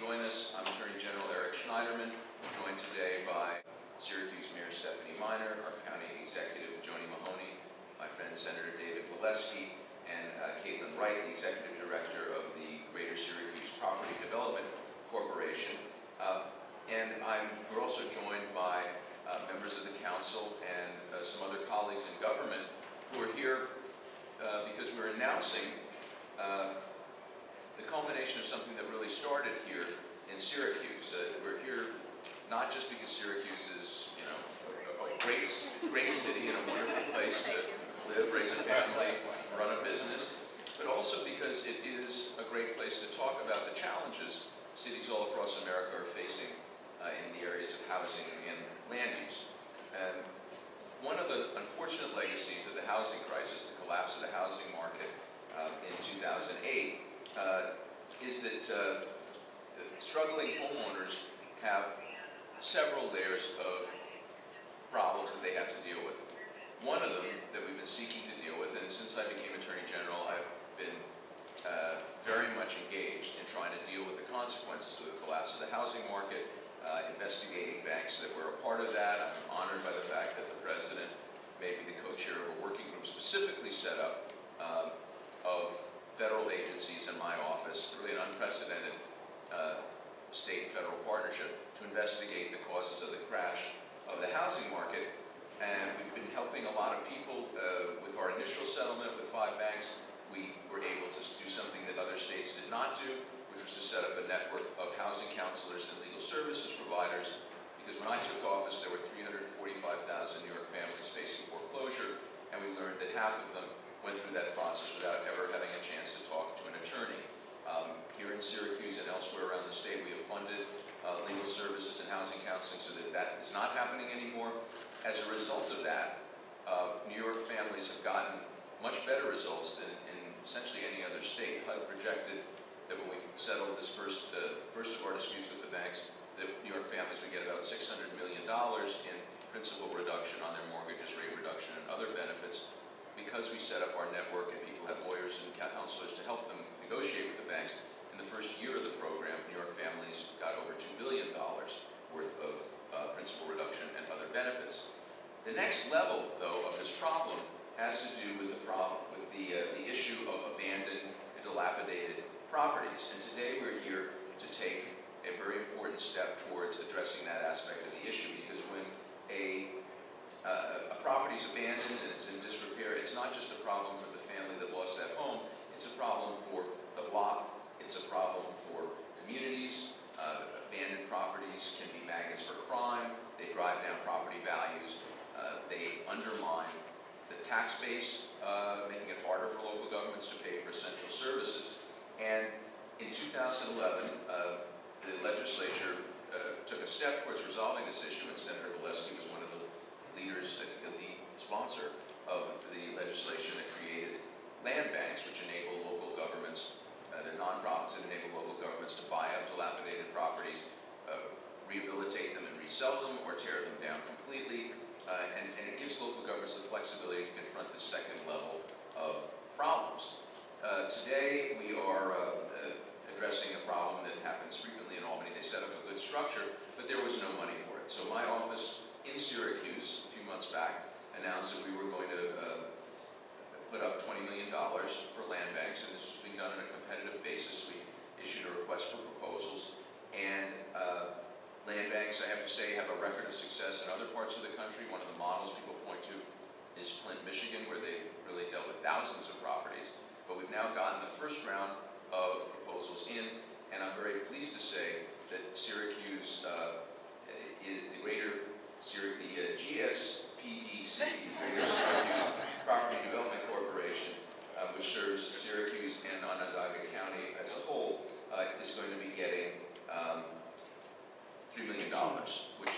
join us. I'm Attorney General Schneiderman, joined today by Syracuse Mayor Stephanie Minor, our County Executive Joanie Mahoney, my friend Senator David Valesky, and Caitlin Wright, the Executive Director of the Greater Syracuse Property Development Corporation. We're also joined by members of the Council and some other colleagues in government who are here because we're announcing the culmination of something that really started here in Syracuse. We're here not just because Syracuse is, a great city and a wonderful place to live, raise a family, run a business, but also because it is a great place to talk about the challenges cities all across America are facing in the areas of housing and land use. And one of the unfortunate legacies of the housing crisis, the collapse of the housing market in 2008, is that struggling homeowners have several layers of problems that they have to deal with. One of them that we've been seeking to deal with, and since I became Attorney General, I've been very much engaged in trying to deal with the consequences of the collapse of the housing market, investigating banks that were a part of that. I'm honored by the fact that the President made me the co-chair of a working group specifically set up of federal agencies in my office, really an unprecedented state and federal partnership to investigate the causes of the crash of the housing market. And we've been helping a lot of people with our initial settlement with 5 banks. We were able to do something that other states did not do, which was to set up a network of housing counselors and legal services providers, because when I took office there were 345,000 New York families facing foreclosure, and we learned that half of them went through that process without ever having a chance to talk to an attorney. Here in Syracuse and elsewhere around the state, we have funded legal services and housing counseling so that that is not happening anymore. As a result of that, New York families have gotten much better results than in essentially any other state. HUD projected that when we settled this first of our disputes with the banks, that New York families would get about $600 million in principal reduction on their mortgages, rate reduction, and other benefits, because we set up our network and people have lawyers and counselors to help them negotiate with the banks. In the first year of the program, New York families got over $2 billion worth of principal reduction and other benefits. The next level, though, of this problem has to do with the issue of abandoned and dilapidated properties. And today we're here to take a very important step towards addressing that aspect of the issue, because when a property is abandoned and it's in disrepair, it's not just a problem for the family that lost that home, it's a problem for the block, it's a problem for communities. Abandoned properties can be magnets for crime, they drive down property values, they undermine the tax base, making it harder for local governments to pay for essential services. And in 2011, the legislature took a step towards resolving this issue, and Senator Valesky was one of the leaders, the lead sponsor of the legislation that created land banks, which enable local governments, they're nonprofits that enable local governments to buy up dilapidated properties, rehabilitate them and resell them, or tear them down completely. And it gives local governments the flexibility to confront the second level of problems. Today we are addressing a problem that happens frequently in Albany. They set up a good structure, but there was no money for it. So my office in Syracuse a few months back announced that we were going to put up $20 million for land banks, and this was being done on a competitive basis. We issued a request for proposals, and land banks, I have to say, have a record of success in other parts of the country. One of the models people point to is Flint, Michigan, where they've really dealt with thousands of properties. But we've now gotten the first round of proposals in, and I'm very pleased to say that Syracuse, the GSPDC, Greater Syracuse Property Development Corporation, which serves Syracuse and Onondaga County as a whole, is going to be getting $3 million, which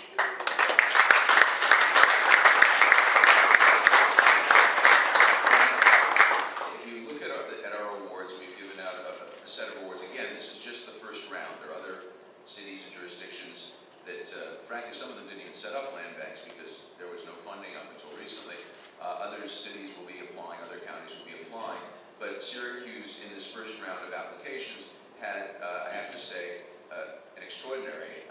if you look at our awards, we've given out a set of awards. Again, this is just the first round. There are other cities and jurisdictions that, frankly, some of them didn't even set up land banks because there was no funding up until recently. Other cities will be applying, other counties will be applying. But Syracuse, in this first round of applications, had, I have to say, extraordinary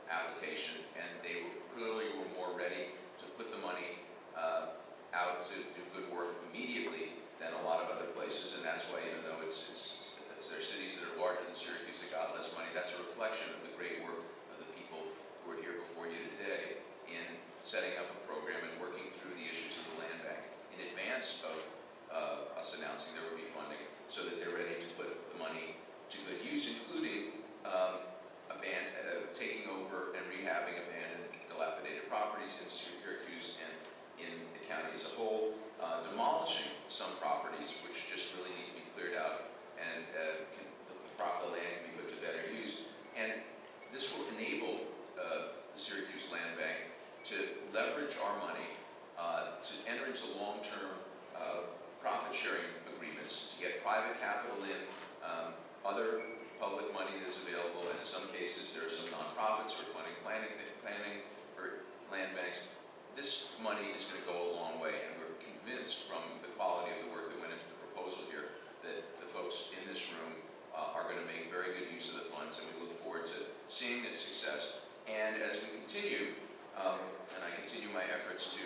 application, and they clearly were more ready to put the money out to do good work immediately than a lot of other places, and that's why, even though there are cities that are larger than Syracuse that got less money, that's a reflection of the great work of the people who are here before you today in setting up a program and working through the issues of the land bank in advance of us announcing there would be funding, so that they're ready to put the money to good use, including taking over and rehabbing abandoned, dilapidated properties in Syracuse and in the county as a whole, demolishing some properties which just really need to be cleared out, and the land can be put to better use. And this will enable the Syracuse Land Bank to leverage our money to enter into long-term profit-sharing agreements, to get private capital in, other public money that's available, and in some cases there are some nonprofits who are funding planning for land banks. This money is going to go a long way, and we're convinced from the quality of the work that went into the proposal here that the folks in this room are going to make very good use of the funds, and we look forward to seeing its success. And as we continue, and I continue my efforts to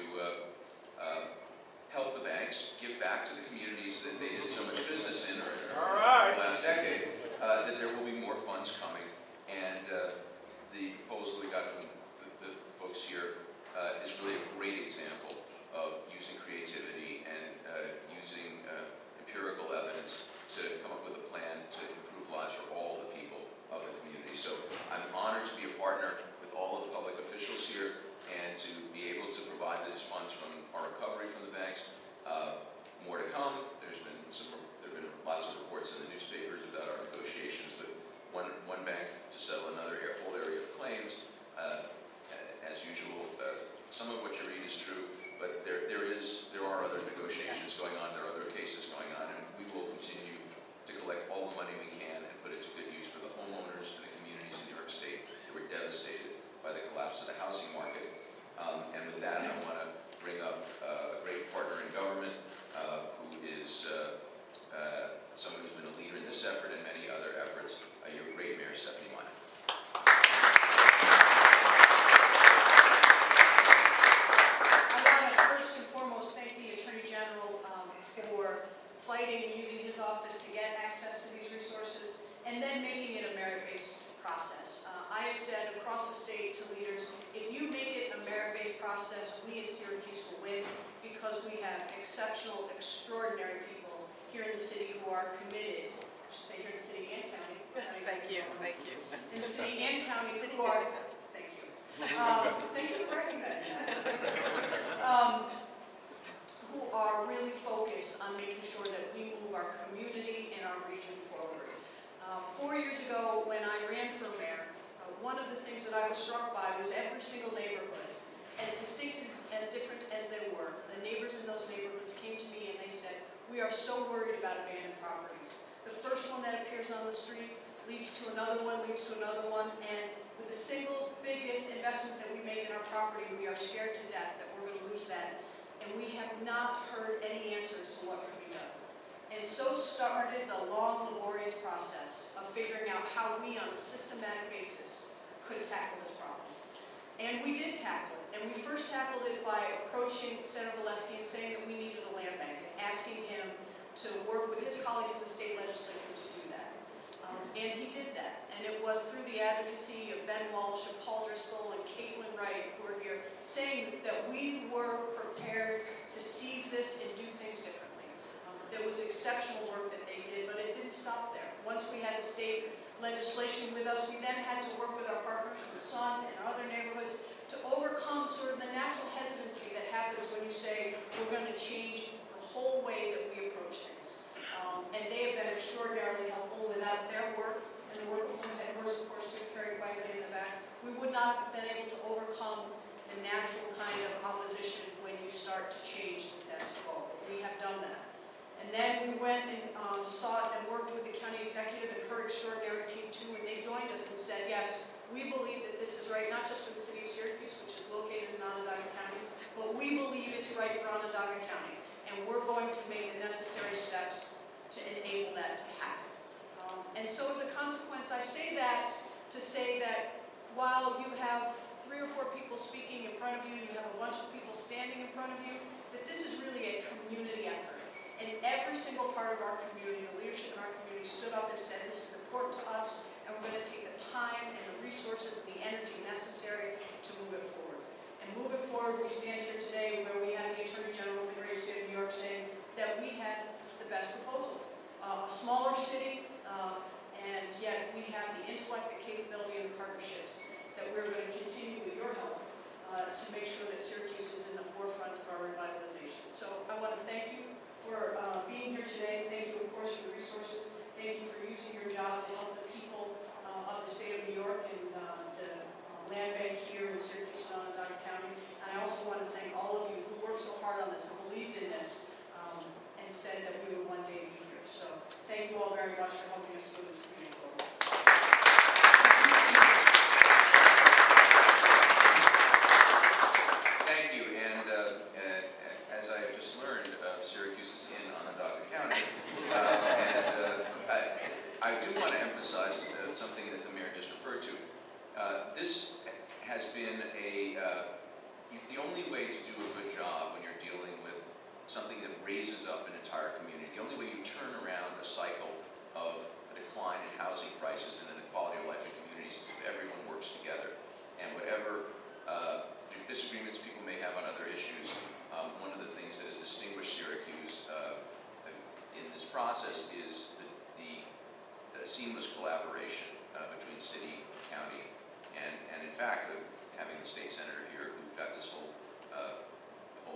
help the banks give back to the communities that they did so much business in the last decade, that there will be more funds coming. And the proposal we got from the folks here is really a great example of using creativity and using empirical evidence to come up with a plan to improve lives for all the people of the community. So I'm honored to be a partner with all of the public officials here and to be able to provide these funds from our recovery from the banks. More to come. There have been lots of reports in the newspapers about our negotiations with one bank to settle another whole area of claims. As usual, some of what you read is true, but there are other negotiations going on. There are other cases going on, and we will continue to collect all the money we can and put it to good use for the homeowners and the communities in New York State that were devastated by the collapse of the housing market. And with that, I want to bring up a great partner in government who is someone who's been a leader in this effort and many other efforts, your great Mayor Stephanie Mahoney. I want to first and foremost thank the Attorney General for fighting and using his office to get access to these resources and then making it a merit-based process. I have said across the state to leaders, if you make it a merit-based process, we at Syracuse will win, because we have exceptional, extraordinary people here in the city who are committed, I should say here in the city and county. Thank you. In the city and county who are, thank you. Thank you for recognizing that. Who are really focused on making sure that we move our community and our region forward. 4 years ago, when I ran for mayor, one of the things that I was struck by was every single neighborhood, as distinct as different as they were, the neighbors in those neighborhoods came to me and they said, we are so worried about abandoned properties. The first one that appears on the street leads to another one, and with the single biggest investment that we make in our property, we are scared to death that we're going to lose that, and we have not heard any answers to what can be done. And so started the long, laborious process of figuring out how we, on a systematic basis, could tackle this problem. And we did tackle it. And we first tackled it by approaching Senator Valesky and saying that we needed a land bank, and asking him to work with his colleagues in the state legislature to do that. And he did that. And it was through the advocacy of Ben Walsh and Paul Driscoll and Caitlin Wright, who are here, saying that we were prepared to seize this and do things differently. There was exceptional work that they did, but it didn't stop there. Once we had the state legislation with us, we then had to work with our partners from Sun and other neighborhoods to overcome sort of the natural hesitancy that happens when you say we're going to change the whole way that we approach things. And they have been extraordinarily helpful. Without their work, and the work of Bloom Headquarters, of course, to carry quietly in the back, we would not have been able to overcome the natural kind of opposition when you start to change the status quo. We have done that. And then we went and sought and worked with the county executive and her extraordinary team too, and they joined us and said, yes, we believe that this is right, not just for the city of Syracuse, which is located in Onondaga County, but we believe it's right for Onondaga County. And we're going to make the necessary steps to enable that to happen. And so as a consequence, I say that to say that while you have 3 or 4 people speaking in front of you, and you have a bunch of people standing in front of you, that this is really a community effort. And every single part of our community, the leadership in our community stood up and said, this is important to us, and we're going to take the time and the resources and the energy necessary to move it forward. And move it forward, we stand here today where we had the Attorney General of the Greater State of New York saying that we had the best proposal. A smaller city, and yet we have the intellect, the capability, and the partnerships that we're going to continue with your help to make sure that Syracuse is in the forefront of our revitalization. So I want to thank you for being here today. Thank you, of course, for the resources. Thank you for using your job to help the people of the state of New York and the land bank here in Syracuse and Onondaga County. And I also want to thank all of you who worked so hard on this and believed in this and said that we would one day be here. So thank you all very much for helping us move this community forward. Thank you, and as I have just learned, Syracuse is in Onondaga County, I do want to emphasize something that the mayor just referred to. This has been the only way to do a good job when you're dealing with something that raises up an entire community. The only way you turn around a cycle of a decline in housing prices and inequality of life in communities is if everyone works together. And whatever disagreements people may have on other issues, one of the things that has distinguished Syracuse in this process is the seamless collaboration between city, county, and in fact, having the state senator here who got this whole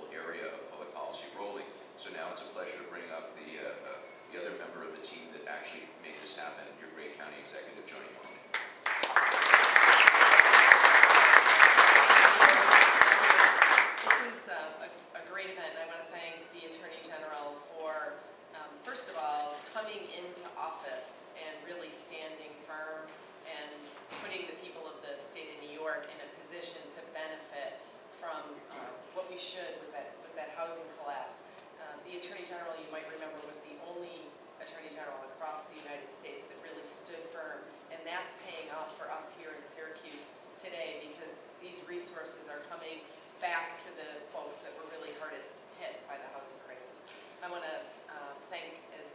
area of public policy rolling. So now it's a pleasure to bring up the other member of the team that actually made this happen, your great county executive, Joanie Mahoney. This is a great event. I want to thank the Attorney General for, first of all, coming into office and really standing firm and putting the people of the state of New York in a position to benefit from what we should with that housing collapse. The Attorney General, you might remember, was the only Attorney General across the United States that really stood firm, and that's paying off for us here in Syracuse today because these resources are coming back to the folks that were really hardest hit by the housing crisis. I want to thank, as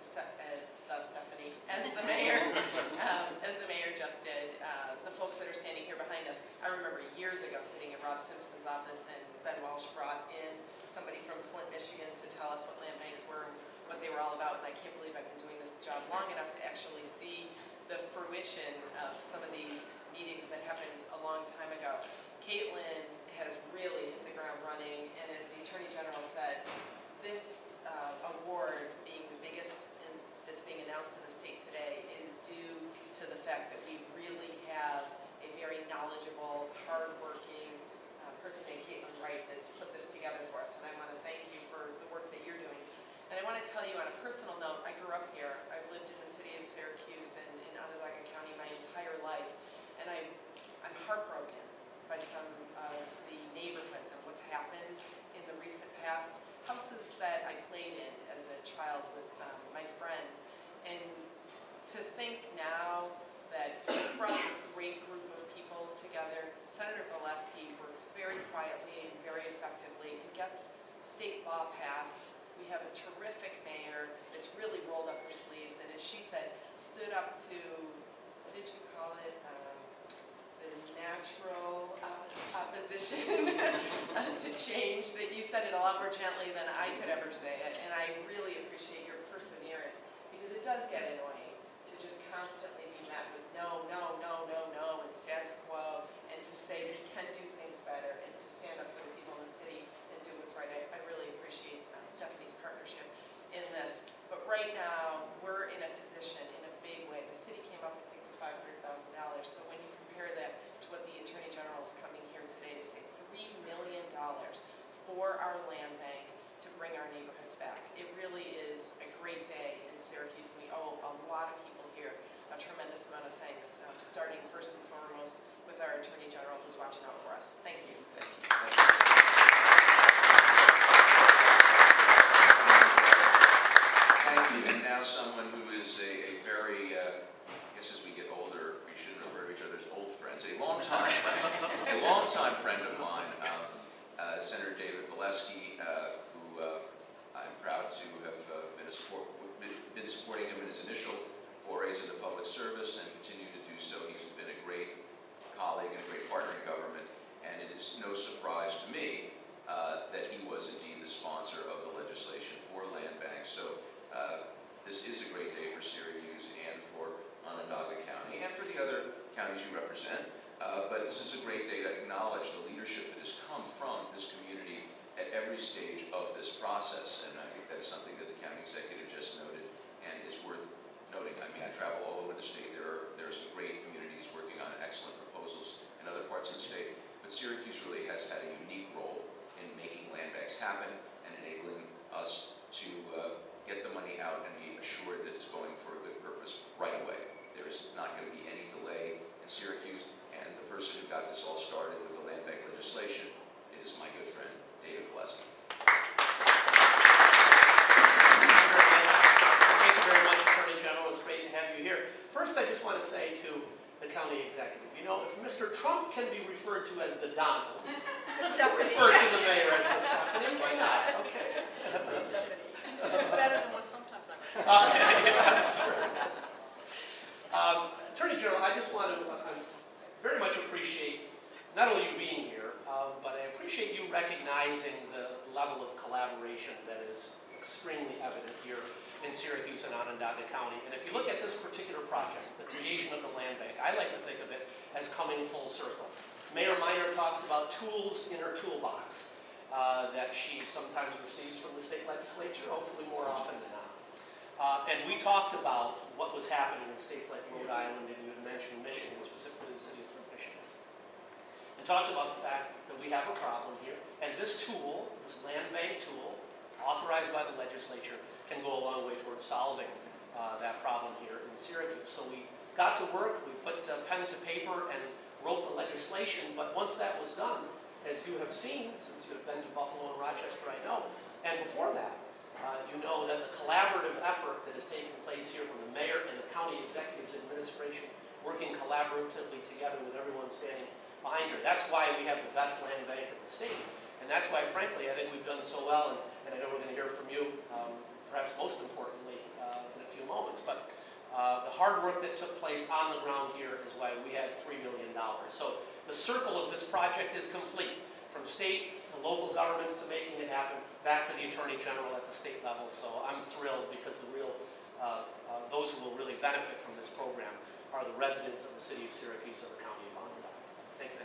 the mayor just did, the folks that are standing here behind us. I remember years ago sitting in Rob Simpson's office, and Ben Walsh brought in somebody from Flint, Michigan to tell us what land banks were and what they were all about, and I can't believe I've been doing this job long enough to actually see the fruition of some of these meetings that happened a long time ago. Caitlin has really hit the ground running, and as the Attorney General said, this award being the biggest that's being announced in the state today is due to the fact that we really have a very knowledgeable, hardworking person named Caitlin Wright that's put this together for us, and I want to thank you for the work that you're doing. And I want to tell you on a personal note, I grew up here. I've lived in the city of Syracuse and in Onondaga County my entire life, and I'm heartbroken by some of the neighborhoods and what's happened in the recent past. Houses that I played in as a child with my friends, and to think now that we brought this great group of people together. Senator Valesky works very quietly and very effectively and gets state law passed. We have a terrific mayor that's really rolled up her sleeves, and as she said, stood up to, what did you call it? The natural opposition to change. That you said it a lot more gently than I could ever say it, and I really appreciate your perseverance, because it does get annoying to just constantly be met with no, no, no, no, no, and status quo, and to say we can do things better, and to stand up for the people in the city and do what's right. I really appreciate Stephanie's partnership in this. But right now, we're in a position, in a big way. The city came up, I think, with $500,000. So when you compare that to what the Attorney General is coming here today to say $3 million for our land bank to bring our neighborhoods back, it really is a great day in Syracuse. We owe a lot of people here a tremendous amount of thanks, starting first and foremost with our Attorney General who's watching out for us. Thank you. Thank you. Thank you. And now someone who is a very, I guess as we get older, we shouldn't refer to each other as represent. But this is a great day to acknowledge the leadership that has come from this community at every stage of this process. And I think that's something that the county executive just noted and is worth noting. I mean, I travel all over the state. There's some great communities working on excellent proposals in other parts of the state. But Syracuse really has had a unique role in making land banks happen and enabling us to get the money out and be assured that it's going for a good purpose right away. There is not going to be any delay in Syracuse, and the person who got this all started with the land bank legislation is my good friend, David Valesky. Thank you very much, Attorney General. It's great to have you here. First, I just want to say to the county executive, you know, if Mr. Trump can be referred to as the Donald, refer to the mayor as the Stephanie, why not? Okay. It's better than what sometimes I read. Attorney General, I just want to very much appreciate not only you being here, but I appreciate you recognizing the level of collaboration that is extremely evident here in Syracuse and Onondaga County. And if you look at this particular project, the creation of the land bank, I like to think of it as coming full circle. Mayor Miner talks about tools in her toolbox that she sometimes receives from the state legislature, hopefully more often than not. And we talked about what was happening in states like Rhode Island, and you had mentioned Michigan, specifically the city of Michigan. And talked about the fact that we have a problem here, and this tool, this land bank tool, authorized by the legislature, can go a long way towards solving that problem here in Syracuse. So we got to work, we put pen to paper and wrote the legislation, but once that was done, as you have seen, since you have been to Buffalo and Rochester, I know, and before that, you know that the collaborative effort that has taken place here from the mayor and the county executive's administration, working collaboratively together with everyone standing behind her. That's why we have the best land bank in the state. And that's why, frankly, I think we've done so well, and I know we're going to hear from you, perhaps most importantly, in a few moments. But the hard work that took place on the ground here is why we have $3 million. So the circle of this project is complete, from state to local governments to making it happen, back to the Attorney General at the state level. So I'm thrilled because those who will really benefit from this program are the residents of the city of Syracuse and the county of Onondaga. Thank you.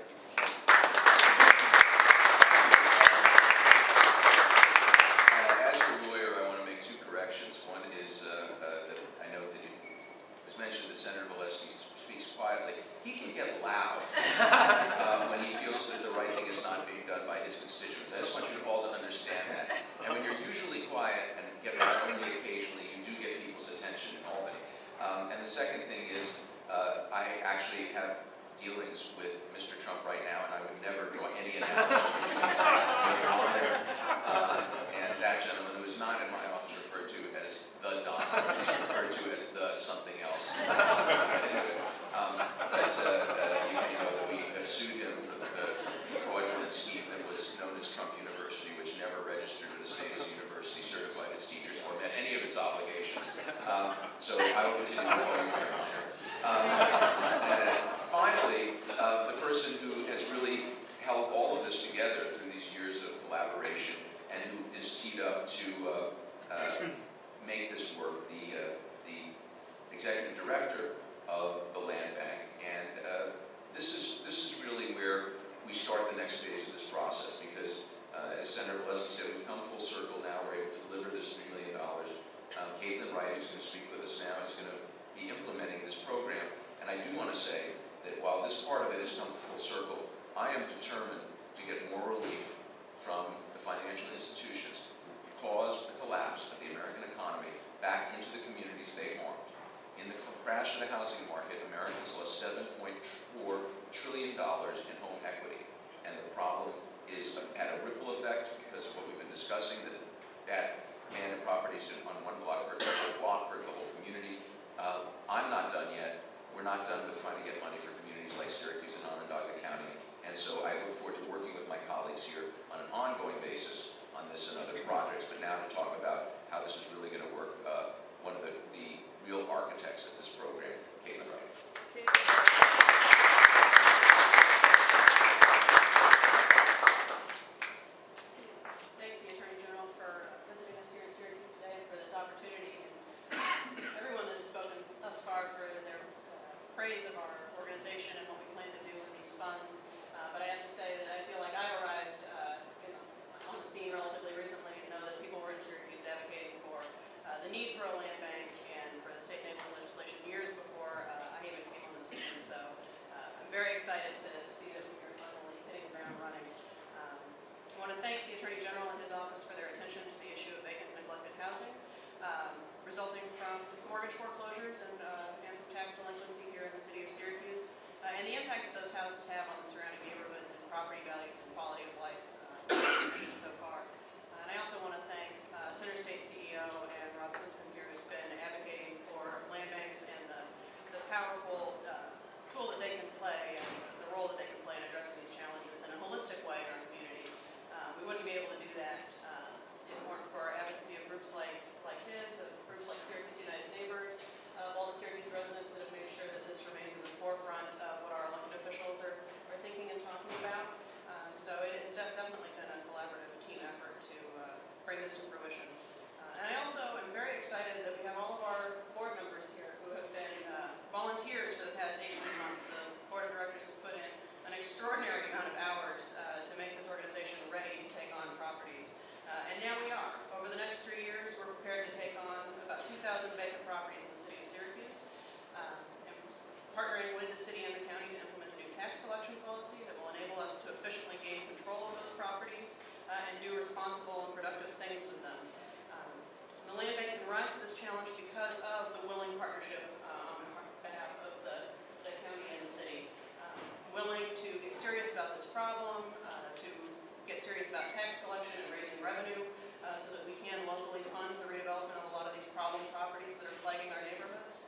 As your lawyer, I want to make two corrections. One is that I know that it was mentioned that Senator Valesky speaks quietly. He can get loud when he feels that the right thing is not being done by his constituents. I just want you all to understand that. And when you're usually quiet and get loud only occasionally, you do get people's attention in Albany. And the second thing is, I actually have dealings with Mr. Trump right now, and I would never draw any analogy between Mayor Miner and that gentleman who is not in my office referred to as the Don, who's referred to as the something else. But you know that we have sued him for the fraudulent scheme that was known as Trump University, which never registered with the state as a university, certified its teachers, or met any of its obligations. So I will continue to call you Mayor Miner. Finally, the person who has really held all of this together through these years of collaboration and who is teed up to make this work, the executive director of the land bank. And this is really where we start the next phase of this process, because as Senator Valesky said, we've come full circle now. We're able to deliver this $3 million. Caitlin Wright, who's going to speak with us now, is going to be implementing this program. And I do want to say that while this part of it has come full circle, I am determined to get more relief from the financial institutions who caused the collapse of the American economy back into the communities they harmed. In the crash of the housing market, Americans lost $7.4 trillion in home equity. And the problem is had a ripple effect because of what we've been discussing, that abandoned properties on one block hurt the whole block, hurt the whole community. I'm not done yet. We're not done with trying to get money for communities like Syracuse and Onondaga County. And so I look forward to working with my colleagues here on an ongoing basis on this and other projects. But now to talk about how this is really going to work, one of the real architects of this program, Caitlin Wright. Thank the Attorney General for visiting us here in Syracuse today and for this opportunity, and everyone that has spoken thus far for their praise of our organization and what we plan Attorney General and his office for their attention to the issue of vacant and neglected housing, resulting from mortgage foreclosures and from tax delinquency here in the city of Syracuse, and the impact that those houses have on the surrounding neighborhoods and property values and quality of life so far. And I also want to thank Center State CEO and Rob Simpson here, who's been advocating for land banks and the powerful tool that they can play and the role that they can play in addressing these challenges in a holistic way in our community. We wouldn't be able to do that if it weren't for our advocacy of groups like his, of groups like Syracuse United Neighbors, of all the Syracuse residents that have made sure that this remains in the forefront of what our elected officials are thinking and talking about. So it's definitely been a collaborative team effort to bring this to fruition. And I also am very excited that we have all of our board members here who have been volunteers for the past 18 months. The board of directors has put in an extraordinary amount of hours to make this organization ready to take on properties. And now we are. Over the next 3 years, we're prepared to take on about 2,000 vacant properties in the city of Syracuse, and partnering with the city and the county to implement a new tax collection policy that will enable us to efficiently gain control of those properties and do responsible and productive things with them. The land bank can rise to this challenge because of the willing partnership on behalf of the county and the city, willing to get serious about this problem, to get serious about tax collection and raising revenue so that we can locally fund the redevelopment of a lot of these problem properties that are plaguing our neighborhoods,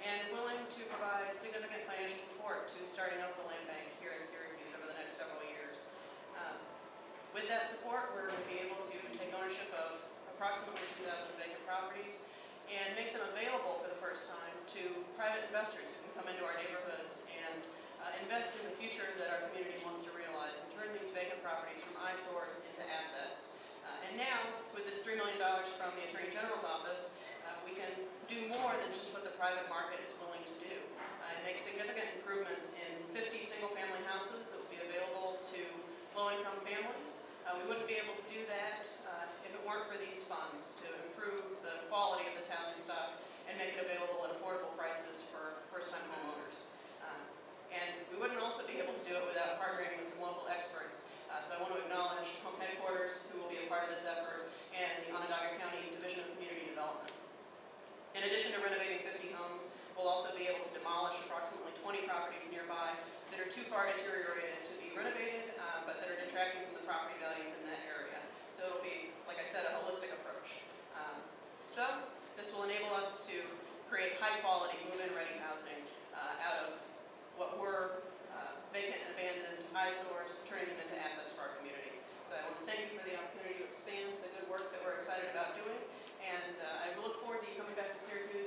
and willing to provide significant financial support to starting up the land bank here in Syracuse over the next several years. With that support, we're going to be able to take ownership of approximately 2,000 vacant properties and make them available for the first time to private investors who can come into our neighborhoods and invest in the future that our community wants to realize and turn these vacant properties from eyesores into assets. And now, with this $3 million from the Attorney General's office, we can do more than just what the private market is willing to do. And make significant improvements in 50 single-family houses that will be available to low-income families. We wouldn't be able to do that if it weren't for these funds to improve the quality of this housing stock and make it available at affordable prices for first-time homeowners. And we wouldn't also be able to do it without partnering with some local experts. So I want to acknowledge Home Headquarters, who will be a part of this effort, and the Onondaga County Division of Community Development. In addition to renovating 50 homes, we'll also be able to demolish approximately 20 properties nearby that are too far deteriorated to be renovated, but that are detracting from the property values in that area. So it'll be, like I said, a holistic approach. So this will enable us to create high-quality, move-in ready housing out of what were vacant and abandoned eyesores, turning them into assets for our community. So I want to thank you for the opportunity to expand the good work that we're excited about doing, and I look forward to you coming back to Syracuse